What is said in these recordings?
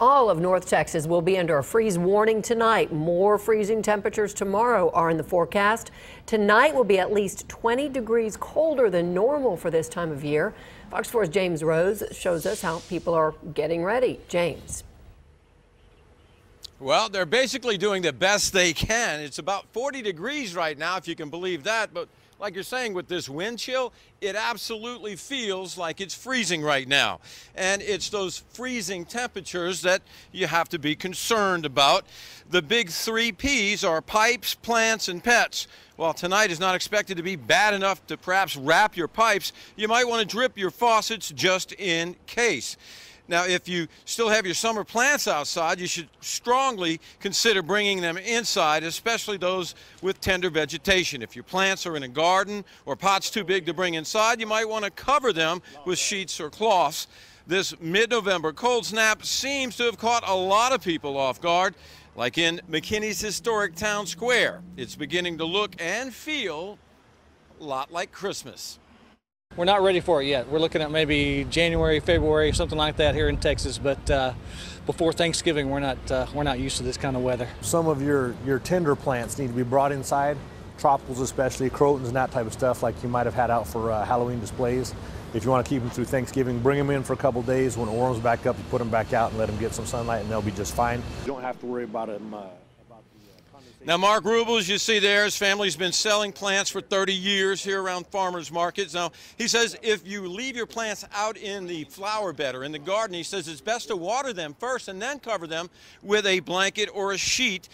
All of North Texas will be under a freeze warning tonight. More freezing temperatures tomorrow are in the forecast. Tonight will be at least 20 degrees colder than normal for this time of year. Fox 4's James Rose shows us how people are getting ready. James. Well, they're basically doing the best they can. It's about 40 degrees right now, if you can believe that. But like you're saying, with this wind chill, it absolutely feels like it's freezing right now. And it's those freezing temperatures that you have to be concerned about. The big 3 Ps are pipes, plants, and pets. While tonight is not expected to be bad enough to perhaps wrap your pipes, you might want to drip your faucets just in case. Now, if you still have your summer plants outside, you should strongly consider bringing them inside, especially those with tender vegetation. If your plants are in a garden or pots too big to bring inside, you might want to cover them with sheets or cloths. This mid-November cold snap seems to have caught a lot of people off guard, like in McKinney's historic town square. It's beginning to look and feel a lot like Christmas. We're not ready for it yet. We're looking at maybe January, February, something like that here in Texas. But before Thanksgiving, we're not used to this kind of weather. Some of your tender plants need to be brought inside, tropicals especially, crotons and that type of stuff like you might have had out for Halloween displays. If you want to keep them through Thanksgiving, bring them in for a couple days. When it warms back up, you put them back out and let them get some sunlight, and they'll be just fine. You don't have to worry about them. Now, Mark Rubles, you see there, his family's been selling plants for 30 years here around farmers markets. Now, he says if you leave your plants out in the flower bed or in the garden, he says it's best to water them first and then cover them with a blanket or a sheet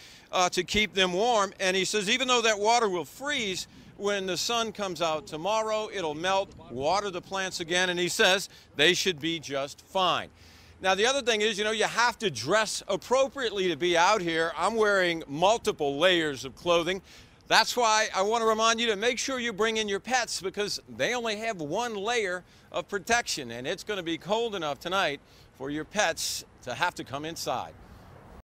to keep them warm. And he says even though that water will freeze, when the sun comes out tomorrow, it'll melt, water the plants again, and he says they should be just fine. Now, the other thing is, you have to dress appropriately to be out here. I'm wearing multiple layers of clothing. That's why I want to remind you to make sure you bring in your pets, because they only have 1 layer of protection, and it's going to be cold enough tonight for your pets to have to come inside.